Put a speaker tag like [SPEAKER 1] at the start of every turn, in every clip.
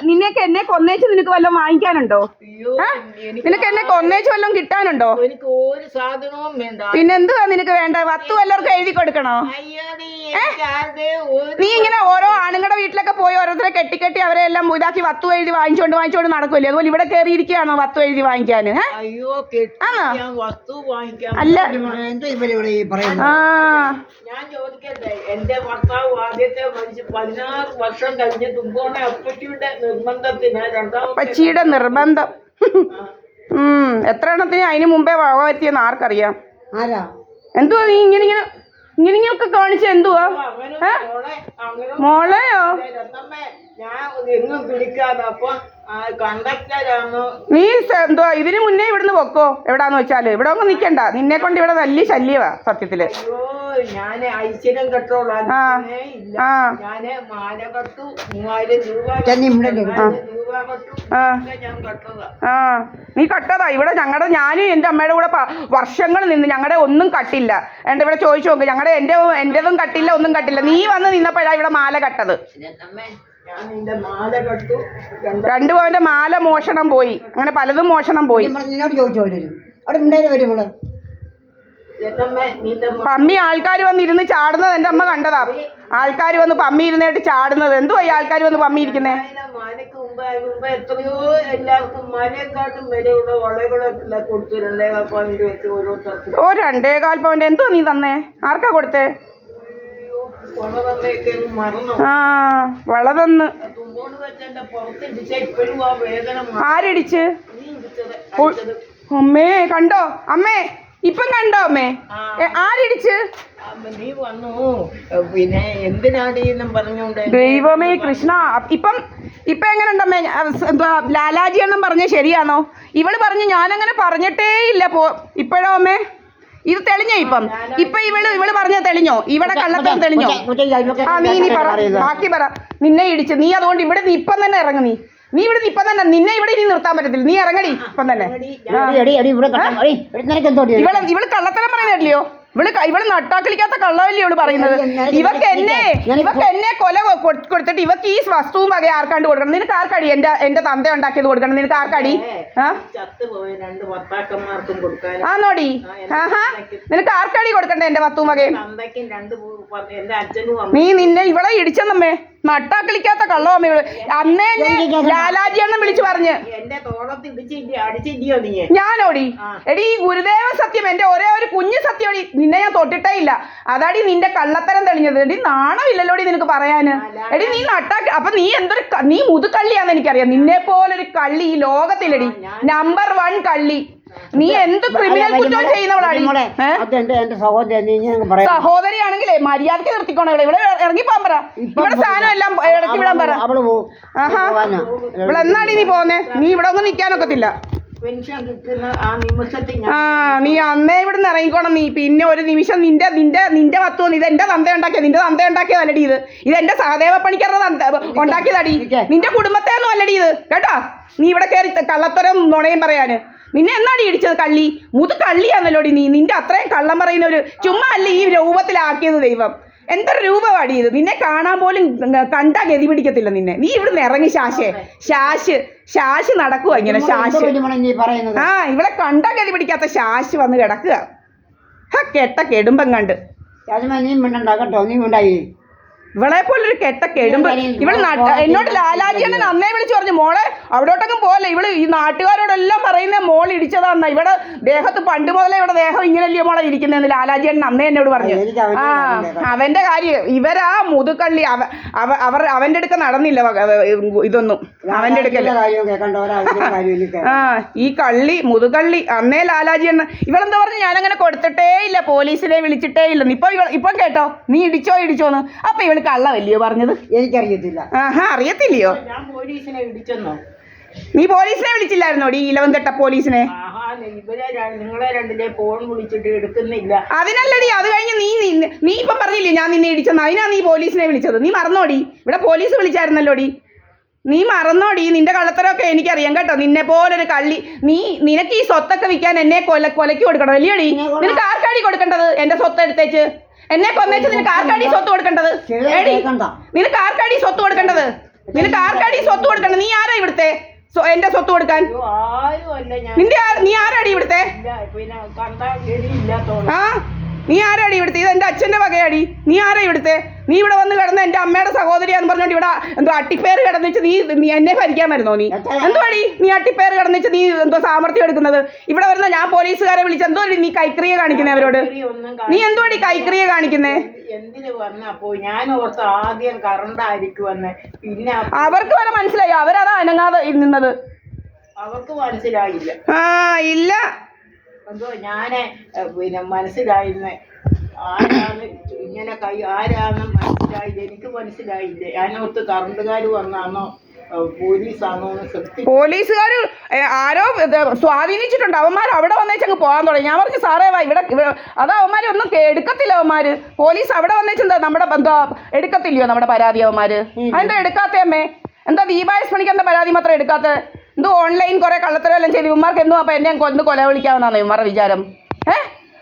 [SPEAKER 1] നിനക്ക് എന്നെ കൊന്നേച്ച് നിനക്ക് വല്ലതും വാങ്ങിക്കാനുണ്ടോ? നിനക്ക് എന്നെ കൊന്നേച്ച് വല്ലതും കിട്ടാനുണ്ടോ?
[SPEAKER 2] എനിക്ക് ഒരു സാധനവും വേണ്ട.
[SPEAKER 1] പിന്നെന്തുവാ നിനക്ക് വേണ്ട? വത്തു വല്ലവർക്കും എഴുതി കൊടുക്കണോ? നീ ഇങ്ങനെ ഓരോ ആണുങ്ങളുടെ വീട്ടിലൊക്കെ പോയി ഓരോരുത്തരെ കെട്ടി അവരെ എല്ലാം ഇതാക്കി വത്തു എഴുതി വാങ്ങിച്ചോണ്ട് നടക്കുമല്ലേ? അതുപോലെ ഇവിടെ കയറിയിരിക്കുകയാണോ വത്തു എഴുതി വാങ്ങിക്കാന്? അല്ല,
[SPEAKER 2] ഞാൻ ചോദിക്കട്ടെ, എന്റെ ഭർത്താവ് ആദ്യത്തെ 16 വർഷം കഴിഞ്ഞ് തുമ്പോണ
[SPEAKER 1] അപ്പച്ചിയുടെ നിർബന്ധം എത്ര എണ്ണത്തിന് അതിന് മുമ്പേ വകവരുത്തിയെന്ന് ആർക്കറിയാം? എന്തുവാ നീ ഇങ്ങനെയൊക്കെ കാണിച്ച? എന്തുവാ മോളെയോ? നീ എന്തുവാ ഇതിന് മുന്നേ ഇവിടുന്ന് പൊക്കോ. എവിടാന്ന് വെച്ചാല് ഇവിടെ ഒന്നും നിക്കണ്ട. നിന്നെ കൊണ്ട് ഇവിടെ വലിയ ശല്യവാ സത്യത്തില്.
[SPEAKER 2] ഞാന് ഐശ്വര്യം കെട്ടോളാം. ഞാന് മാല കെട്ടു 3000 രൂപ
[SPEAKER 1] നീ കട്ടതാ. ഇവിടെ ഞാനും എന്റെ അമ്മയുടെ കൂടെ വർഷങ്ങൾ നിന്ന് ഞങ്ങളുടെ ഒന്നും കട്ടില്ല. എന്റെ ഇവിടെ ചോദിച്ചു നോക്ക്, എന്റേതും കട്ടില്ല, ഒന്നും കട്ടില്ല. നീ വന്ന് നിന്നപ്പോഴാ ഇവിടെ മാല കട്ടത്. 2 പവന്റെ മാല മോഷണം പോയി. അങ്ങനെ പലതും മോഷണം പോയി. പമ്മി ആൾക്കാർ വന്ന് ഇരുന്ന് ചാടുന്നത് എന്റെ അമ്മ കണ്ടതാ. ആൾക്കാർ വന്ന് പമ്മി ഇരുന്നിട്ട് ചാടുന്നത്. എന്തുവാ ഈ ആൾക്കാർ വന്ന് പമ്മി ഇരിക്കുന്നേ?
[SPEAKER 2] എത്രയോ എല്ലാവർക്കും മലയെക്കാട്ടും വിലയുള്ള വളകളൊക്കെ കൊടുത്തു. 2.25 പവൻ വെച്ച് ഓരോരുത്തർക്കും.
[SPEAKER 1] 2.25 പവന്റെ എന്തുവാ നീ തന്നേ? ആർക്കാ കൊടുത്തേ? വള തന്ന്. ആരിടിച്ച്? അമ്മേ കണ്ടോ? അമ്മേ ഇപ്പം കണ്ടോ? അമ്മേ ആരിടിച്ച്?
[SPEAKER 2] നീ വന്നു പിന്നെ എന്തിനാടീന്നും പറഞ്ഞോണ്ട്.
[SPEAKER 1] ദൈവമേ കൃഷ്ണ. ഇപ്പം എങ്ങനെയുണ്ടമ്മേ? ലാലാജി എണ്ണം പറഞ്ഞ ശരിയാണോ? ഇവള് പറഞ്ഞു ഞാനങ്ങനെ പറഞ്ഞിട്ടേ ഇല്ല. ഇപ്പോഴോ അമ്മേ ഇത് തെളിഞ്ഞോ? ഇപ്പൊ ഇവള് പറഞ്ഞ തെളിഞ്ഞോ? ഇവിടെ കള്ളത്തരം തെളിഞ്ഞോ? നീ പറ, ബാക്കി പറ. നിന്നെ ഇടിച്ച് നീ അതുകൊണ്ട് ഇവിടെ ഇപ്പം തന്നെ ഇറങ്ങി. നീ ഇവിടെ ഇപ്പം തന്നെ. നിന്നെ ഇവിടെ ഇനി നിർത്താൻ പറ്റത്തില്ല. നീ ഇറങ്ങടി ഇപ്പം തന്നെ. ഇവള് കള്ളത്തരം പറയുന്നില്ലയോ? ഇവള് നട്ടാക്കളിക്കാത്ത കള്ളവല്ലേ ഇവള് പറയുന്നത്? ഇവക്ക് എന്നെ കൊല കൊടുത്തിട്ട് ഇവക്ക് ഈ വസ്തുവും വക ആർക്കാണ്ട് കൊടുക്കണം? നിനക്ക് ആർക്കടി? എന്റെ തന്ത ഉണ്ടാക്കിയത് കൊടുക്കണം. നിനക്ക് ആർക്കടി? ആന്നോടി? നിനക്ക് ആർക്കടി കൊടുക്കണ്ടേ എന്റെ വസ്തുവും വകയും? നിന്നെ ഇവളെ ഇടിച്ചെന്നമ്മേ. നട്ടാക്കളിക്കാത്ത കള്ളവമ്മ ഇവള്. അന്നേ ലാലാജി എണ്ണം വിളിച്ചു പറഞ്ഞ് ഞാനോടി. എടി ഗുരുദേവ സത്യം, എന്റെ ഒരേ ഒരു കുഞ്ഞു സത്യം. നിന്നെ ഞാൻ തൊട്ടിട്ടേ ഇല്ല. അതാടി നിന്റെ കള്ളത്തരം തെളിഞ്ഞത്. എടി നാണമില്ലല്ലോടി നിനക്ക് പറയാന്. എടി നീ അപ്പൊ നീ മുതുകള്ളിയാന്ന് എനിക്കറിയാം. നിന്നെ പോലൊരു കള്ളി ഈ ലോകത്തിലടി. നമ്പർ 1 കള്ളി. നീ എന്ത് ക്രിമിനൽ കുറ്റം ചെയ്യുന്നവളാടി? സഹോദരിയാണെങ്കിലേ മര്യാദക്ക് നിർത്തിക്കോണേ. ഇവിടെ ഇറങ്ങിപ്പോൻ പറ. ഇവിടെ സാധനം എല്ലാം ഇടയ്ക്ക് വിടാൻ പറ. ഇവിടെ എന്നാടി നീ പോന്നേ? നീ ഇവിടെ ഒന്നും നിൽക്കാനൊക്കത്തില്ല. നീ അന്നേ ഇവിടുന്ന് ഇറങ്ങിക്കോണം. നീ പിന്നെ ഒരു നിമിഷം നിന്റെ വത്തുവന്ന് ഇത് എന്റെ തന്ത ഉണ്ടാക്കിയത്. നിന്റെ തന്ത ഉണ്ടാക്കിയതല്ലടി ഇത്. എന്റെ സഹദേവ പണിക്കാരുടെ ഉണ്ടാക്കിയതടി. നിന്റെ കുടുംബത്തെ ഒന്നും അല്ലടി ഇത് കേട്ടോ. നീ ഇവിടെ കയറി കള്ളത്തരം നുണയും പറയാന്. നിന്നെ എന്നാടി ഇടിച്ചത്? കള്ളി കള്ളിയാന്നല്ലോടി നീ. നിന്റെ അത്രയും കള്ളം പറയുന്ന ഒരു ചുമ്മാ അല്ല ഈ രൂപത്തിലാക്കിയത് ദൈവം. എന്തൊരു രൂപമാടി ഇത്. നിന്നെ കാണാൻ പോലും കണ്ടാ ഗതി പിടിക്കത്തില്ല നിന്നെ. നീ ഇവിടുന്ന് ഇറങ്ങി. ശാശ് നടക്കുക ഇങ്ങനെ. ഇവിടെ കണ്ടാ ഗതി പിടിക്കാത്ത ശാശ് വന്ന് കിടക്കുക. കെട്ട കെടുമ്പം കണ്ട്. ഇവളെ പോലൊരു കെട്ട കെടുമ്പ്. ഇവള് എന്നോട് ലാലാജിയണ്ണൻ അന്നേ വിളിച്ചു പറഞ്ഞു മോളെ അവിടോട്ടൊന്നും പോലെ. ഇവള് ഈ നാട്ടുകാരോടെല്ലാം പറയുന്ന മോൾ ഇടിച്ചതാന്ന. ഇവിടെ ദേഹത്ത് പണ്ട് മുതലേ ഇവിടെ ദേഹം ഇങ്ങനല്ലേ മോളെ ഇരിക്കുന്നതെന്ന് ലാലാജിയണ്ണൻ അന്നേ എന്നോട് പറഞ്ഞു. അവന്റെ കാര്യം ഇവരാ മുതുകള്ളി. അവന്റെ അടുക്ക നടന്നില്ല ഇതൊന്നും. അവന്റെ അടുക്കല്ല ഈ കള്ളി മുതുകള്ളി. അന്നേ ലാലാജിയണ്ണൻ ഇവളെന്താ പറഞ്ഞു? ഞാനങ്ങനെ കൊടുത്തിട്ടേ ഇല്ല, പോലീസിനെ വിളിച്ചിട്ടേ ഇല്ലെന്ന്. ഇപ്പം കേട്ടോ നീ ഇടിച്ചോന്ന്. അപ്പൊ ഇവള് കള്ളവല്ലയോ പറഞ്ഞത്?
[SPEAKER 2] എനിക്കറിയത്തില്ല.
[SPEAKER 1] അറിയത്തില്ലയോ?
[SPEAKER 2] ഞാൻ പോലീസിനെ ഇടിച്ചെന്നോ?
[SPEAKER 1] നീ പോലീസിനെ വിളിച്ചില്ലായിരുന്നോടി? ഇലവൻകെട്ട പോലീസിനെ.
[SPEAKER 2] നിങ്ങളെ രണ്ടിനെ ഫോൺ വിളിച്ചിട്ട് എടുക്കുന്നില്ല.
[SPEAKER 1] അതിനല്ലടി. അത് കഴിഞ്ഞ് നീ ഇപ്പം പറഞ്ഞില്ലേ ഞാൻ നിന്നെ ഇടിച്ചെന്ന്. അതിനാ നീ പോലീസിനെ വിളിച്ചത്. നീ മറന്നോടി? ഇവിടെ പോലീസ് വിളിച്ചായിരുന്നല്ലോടി. നീ മറന്നോടി? നിന്റെ കള്ളത്തരമൊക്കെ എനിക്കറിയാം കേട്ടോ. നിന്നെ പോലൊരു കള്ളി. നിനക്ക് ഈ സ്വത്തൊക്കെ വിൽക്കാൻ എന്നെ കൊലയ്ക്ക് കൊടുക്കണം അല്ലയോടി? നിനക്ക് ആർക്കാടി കൊടുക്കേണ്ടത്? എന്റെ സ്വത്ത് എടുത്തേച്ച് എന്നെ കൊന്നേച്ച് നിനക്ക് ആർക്കാടി സ്വത്ത് കൊടുക്കേണ്ടത്? നിനക്ക് ആർക്കാടി സ്വത്ത് കൊടുക്കേണ്ടത്? നിനക്ക് ആർക്കാടി ഈ സ്വത്ത് കൊടുക്കണം? നീ ആരാ ഇവിടുത്തെ എന്റെ സ്വത്ത് കൊടുക്കാൻ?
[SPEAKER 2] അയ്യോ, ആരുമല്ല ഞാൻ.
[SPEAKER 1] നീ ആരാടി ഇവിടുത്തെ?
[SPEAKER 2] ഇല്ല, പിന്നെ കണ്ടാൽ ശരിയില്ലാത്തോളം.
[SPEAKER 1] ആ നീ ആരാടി ഇവിടുത്തെ? ഇത് എന്റെ അച്ഛന്റെ വകയാടി. നീ ആരാ ഇവിടുത്തെ? നീ ഇവിടെ വന്ന് കിടന്ന് എന്റെ അമ്മയുടെ സഹോദരിയാന്ന് പറഞ്ഞോണ്ട് ഇവിടെ എന്തോ അട്ടിപ്പേര് കിടന്നിച്ച് നീ എന്നെ ഭരിക്കാൻ വരുന്നോ? നീ എന്തുവാടി നീ അട്ടിപ്പേര് കിടന്നിച്ച് നീ എന്തോ സാമർത്ഥ്യം എടുക്കുന്നത്? ഇവിടെ വരുന്ന ഞാൻ പോലീസുകാരെ വിളിച്ച് എന്തോ നീ കൈക്രിയ കാണിക്കുന്നേ അവരോട്? നീ എന്തുവാടി കൈക്രിയ കാണിക്കുന്നേ?
[SPEAKER 2] എന്തിന് വന്നപ്പോ ഞാൻ ഓർത്ത് ആദ്യം കറണ്ട് ആയിരിക്കും വന്ന്, പിന്നെ
[SPEAKER 1] അവർക്ക് വരെ മനസ്സിലായി, അവരതാ അനങ്ങാതെ നിന്നത്.
[SPEAKER 2] അവർക്ക് മനസ്സിലായില്ല.
[SPEAKER 1] ആ ഇല്ല,
[SPEAKER 2] എന്തോ ഞാന് പിന്നെ മനസ്സിലായിന്ന് ആരാണ് ഇങ്ങനെ ആരാന്ന് മനസ്സിലായില്ല. എനിക്ക് മനസ്സിലായില്ല. ഞാനോർത്ത് കറണ്ടുകാർ വന്നാണോ പോലീസാണോ എന്ന് സത്യം.
[SPEAKER 1] പോലീസുകാർ ആരോ സ്വാധീനിച്ചിട്ടുണ്ട്. അവന്മാർ അവിടെ വന്നേച്ചങ്ങ് പോകാൻ തുടങ്ങി. ഞാൻ പറഞ്ഞു സാറേ വാ ഇവിടെ അത് അവന്മാർ ഒന്നും എടുക്കത്തില്ല. അവന്മാര് പോലീസ് അവിടെ വന്നേച്ചെന്താ നമ്മുടെ എന്തോ എടുക്കത്തില്ലയോ നമ്മുടെ പരാതി? അവന്മാര് അതെന്താ എടുക്കാത്തേ അമ്മേ? എന്താ ദീപായസ് പണിക്കറിന്റെ പരാതി മാത്രം എടുക്കാത്ത? എന്തോ ഓൺലൈൻ കുറെ കള്ളത്തരമെല്ലാം ചെയ്ത് ഇവന്മാർക്ക് എന്തോ അപ്പൊ എന്നെ കൊന്ന് കൊല വിളിക്കാമെന്നാണ് ഇവന്മാരുടെ വിചാരം?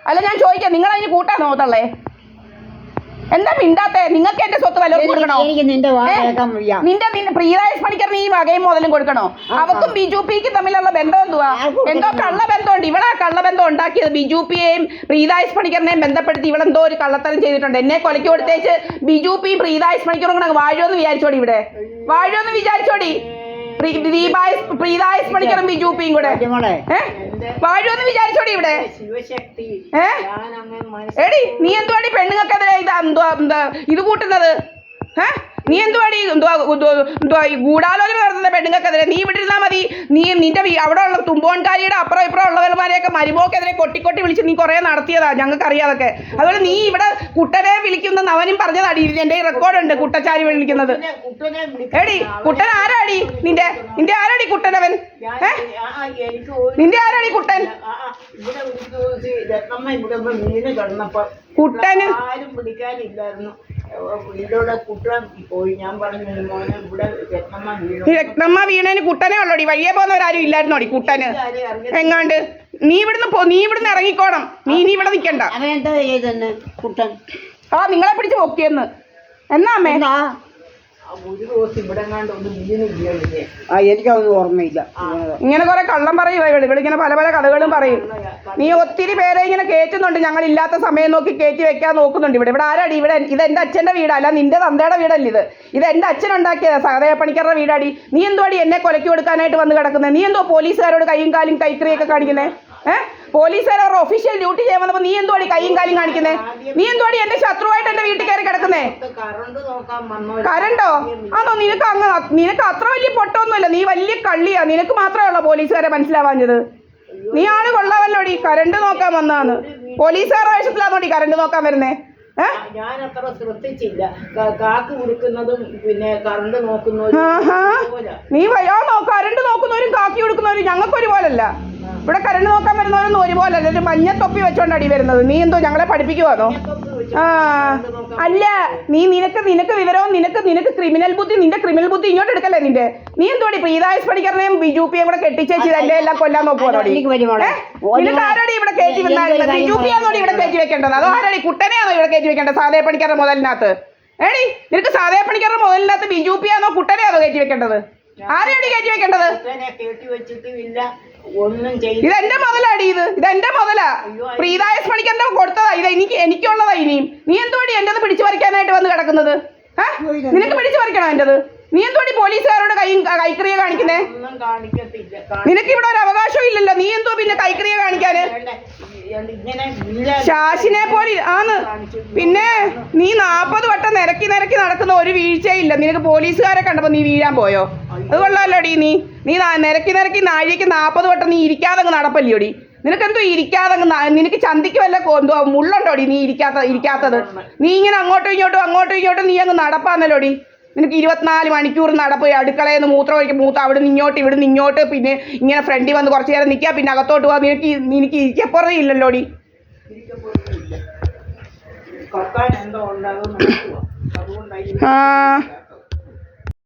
[SPEAKER 1] അല്ല ഞാൻ ചോദിക്കാം, നിങ്ങൾ അതിന് കൂട്ടാൻ നോക്കത്തള്ളേ? എന്താ മിണ്ടാത്തേ? നിങ്ങൾക്ക് എന്റെ സ്വത്ത് വല്ലതും കൊടുക്കണോ? നിന്റെ പ്രിയദായസ് പണിക്കറിന് ഈ വകയും മുതലും കൊടുക്കണോ? അവർക്കും ബിജുപിക്കും തമ്മിലുള്ള ബന്ധം എന്തുവാ? എന്തോ കള്ളബന്ധമുണ്ട്. ഇവിടെ കള്ളബന്ധം ഉണ്ടാക്കിയത് ബിജുപിയെയും പ്രിയദായസ് പണിക്കറിനെയും ബന്ധപ്പെടുത്തി ഇവളെന്തോ ഒരു കള്ളത്തരം ചെയ്തിട്ടുണ്ട്. എന്നെ കൊലയ്ക്ക് കൊടുത്തേച്ച് ബിജുപിയും പ്രിയദായസ് പണിക്കറും കൂടെ വാഴുമെന്ന് വിചാരിച്ചോടി? ഇവിടെ വാഴുമെന്ന് വിചാരിച്ചോടി? പ്രീതായസ് പണിക്കറും ബിജുപിയും കൂടെ വാഴുമെന്ന് വിചാരിച്ചോടി ഇവിടെ? എടി നീ എന്തുവാടി പെണ്ണുങ്ങൾക്കെതിരെ എന്താ ഇത് കൂട്ടുന്നത്? നീ എന്തുവാടി ഗൂഢാലോചന നടത്തുന്ന പെണ്ണുങ്ങൾക്കെതിരെ? നീ ഇവിടെ ഇരുന്നാൽ മതി. നിന്റെ അവിടെ ഉള്ള തുമ്പോൺകാരിയുടെ അപ്പുറം ഇപ്പുറം ഉള്ളവന്മാരെയൊക്കെ മരുമോക്കെതിരെ കൊട്ടിക്കൊട്ടി വിളിച്ച് നീ കുറെ നടത്തിയതാ, ഞങ്ങൾക്ക് അറിയാതൊക്കെ. അതുപോലെ നീ ഇവിടെ കുട്ടനെ വിളിക്കുന്ന അവനും പറഞ്ഞതാടി. എന്റെ റെക്കോർഡുണ്ട് കുട്ടച്ചാരി വിളിക്കുന്നത്. എടി കുട്ടൻ ആരാടി? നിന്റെ ആരാടി കുട്ടനവൻ? നിന്റെ ആരാടി കുട്ടൻ? കുട്ടന്
[SPEAKER 2] ആരും പിടിക്കാനില്ലായിരുന്നു. ഇതിലൂടെ കുട്ടൻ പോയി. ഞാൻ പറഞ്ഞു മോനെ ഇവിടെ
[SPEAKER 1] രത്നമ്മ വീണേന് കുട്ടനെ ഉള്ളോടി. വഴിയെ പോകുന്നവരാരും ഇല്ലായിരുന്നോടി കുട്ടന് എങ്ങാണ്ട്. നീ ഇവിടുന്ന് ഇറങ്ങിക്കോണം. നീ ഇനി ഇവിടെ നിൽക്കണ്ട.
[SPEAKER 2] കുട്ടൻ
[SPEAKER 1] നിങ്ങളെ പിടിച്ച് പൊക്കിയെന്ന് എന്നാ അമ്മേ?
[SPEAKER 2] ഒരു ദിവസം ഇവിടെ ഒന്ന് വീണില്ലേ?
[SPEAKER 3] എനിക്കതൊന്നും ഓർമ്മയില്ല.
[SPEAKER 1] ഇങ്ങനെ കുറെ കള്ളം പറയും ഇവളിങ്ങനെ പല പല കഥകളും പറയും. നീ ഒത്തിരി പേരെ ഇങ്ങനെ കയറ്റുന്നുണ്ട്. ഞങ്ങൾ ഇല്ലാത്ത സമയം നോക്കി കയറ്റി വെക്കാൻ നോക്കുന്നുണ്ട്. ഇവിടെ ആരാടി? ഇവിടെ ഇത് എന്റെ അച്ഛന്റെ വീടല്ല, നിന്റെ തന്തയുടെ വീടല്ല. ഇത് എന്റെ അച്ഛൻ ഉണ്ടാക്കിയതാ, സഹദേവ പണിക്കരുടെ വീടാടി. നീ എന്തുവാടി എന്നെ കൊലയ്ക്ക് കൊടുക്കാനായിട്ട് വന്ന് കിടക്കുന്നത്? നീ എന്തോ പോലീസുകാരോട് കൈയും കാലും കൈക്രിയൊക്കെ കാണിക്കുന്നേ? പോലീസുകാർ അവരുടെ ഒഫീഷ്യൽ ഡ്യൂട്ടി ചെയ്യാൻ വന്നപ്പോ നീ എന്തുവാടി കൈയും കാലും കാണിക്കുന്നേ? നീ എന്തുവാടി എന്റെ ശത്രുവായിട്ട് എന്റെ വീട്ടിൽ കയറി കിടക്കുന്നേ? കരണ്ടോ? ആണോ? നിനക്ക് അത്ര വലിയ പൊട്ടൊന്നുമില്ല. നീ വലിയ കള്ളിയാ. നിനക്ക് മാത്രമേ ഉള്ളൂ പോലീസുകാരെ മനസ്സിലാവാഞ്ഞത്. നീ ആള് കൊള്ളാവല്ലോടി. കരണ്ട് നോക്കാൻ വന്നാന്ന്. പോലീസുകാരുടെ വേഷത്തിലാണോടി കരണ്ട് നോക്കാൻ വരുന്നേ?
[SPEAKER 2] ഞാൻ അത്ര ശ്രദ്ധിച്ചില്ല. കാക്ക് കൊടുക്കുന്നതും പിന്നെ കറണ്ട് നോക്കുന്നവരും
[SPEAKER 1] നീ കരണ്ട് നോക്കുന്നവരും കാക്കി കൊടുക്കുന്നവരും ഞങ്ങൾക്ക് ഒരുപോലല്ല. ഇവിടെ കരണ്ട് നോക്കാൻ വരുന്നവരൊന്നും ഒരുപോലല്ല. ഒരു മഞ്ഞ തൊപ്പി വെച്ചോണ്ടാടി വരുന്നത്. നീ എന്തോ ഞങ്ങളെ പഠിപ്പിക്കുവാന്നോ? അല്ല, നിനക്ക് വിവരവും നിനക്ക് ക്രിമിനൽ ബുദ്ധി. നിന്റെ ക്രിമിനൽ ബുദ്ധി ഇങ്ങോട്ട് എടുക്കല്ലേ നിന്റെ? നീ എന്തോടി പ്രീതായസ് പണിക്കറിനെയും ബിജുപിയും കൂടെ കെട്ടിച്ചേച്ചി എന്റെ എല്ലാം കൊല്ലാൻ നോക്കുവാണോടി? നിനക്ക് ആരോടി ഇവിടെ കയറ്റി വന്നായിരുന്നത്? ബിജുപിയാണോടി ഇവിടെ കയറ്റി വെക്കേണ്ടത്? അതോ ആരോടി കുട്ടനെയാണോ ഇവിടെ കയറ്റി വെക്കേണ്ടത്? സാധേ പണിക്കരുടെ മുതലിനകത്ത് നിനക്ക് സാധേ പണിക്കരുടെ മുതലിനകത്ത് ബിജുപിയാണോ കുട്ടനെയാണോ കയറ്റി വെക്കേണ്ടത്? ആരെയാണ് കയറ്റി വെക്കേണ്ടത്? ഇതെന്റെ മുതലാടി. ഇതെന്റെ മുതലാ. പ്രീതായസ് പണിക്കറിന്റെ കൊടുത്തതാ. ഇത് എനിക്കുള്ളതാ. ഇനിയും നീ എന്തുവാടി എന്റേത് പിടിച്ചു പറിക്കാനായിട്ട് വന്ന് കിടക്കുന്നത്? നിനക്ക് പിടിച്ചു പറിക്കണോ എന്റേത്? നീ എന്തുവാടി പോലീസുകാരോട് കൈക്രിയ കാണിക്കുന്നേ? നിനക്ക് ഇവിടെ ഒരു അവകാശവും ഇല്ലല്ലോ. നീ എന്തോ പിന്നെ കൈക്രിയ കാണിക്കാന്? ശാശിനെ പോലെ ആന്ന്. പിന്നെ നീ 40 വട്ടം നിരക്കി നടക്കുന്ന ഒരു വീഴ്ചയില്ല. നിനക്ക് പോലീസുകാരെ കണ്ടപ്പോ നീ വീഴാൻ പോയോ? അത് കൊള്ളാലോടി. നീ നിരക്കി നാഴിക്ക് 40 വട്ടം നീ ഇരിക്കാതെ നടപ്പല്ലോടി. നിനക്കെന്തോ ഇരിക്കാതെ നിനക്ക് ചന്തിക്ക് വല്ല എന്തോ മുള്ളുണ്ടോടി നീ ഇരിക്കാത്തത്? നീ ഇങ്ങനെ അങ്ങോട്ടും ഇങ്ങോട്ടും നീ അങ്ങ് നടപ്പാന്നല്ലോടി. നിനക്ക് 24 മണിക്കൂർ നടപ്പ്. അടുക്കളയിൽ നിന്ന് മൂത്രം അവിടുന്ന് ഇങ്ങോട്ട് ഇവിടുന്ന് ഇങ്ങോട്ട്. പിന്നെ ഇങ്ങനെ ഫ്രണ്ടിൽ വന്ന് കുറച്ച് നേരം നിൽക്കുക, പിന്നെ അകത്തോട്ട് പോവാ. നിനക്ക് ഇരിക്കപ്പുറം ഇല്ലല്ലോടി.
[SPEAKER 2] കക്കാൻ എന്തോ ഉണ്ടാകും. അതുകൊണ്ടായി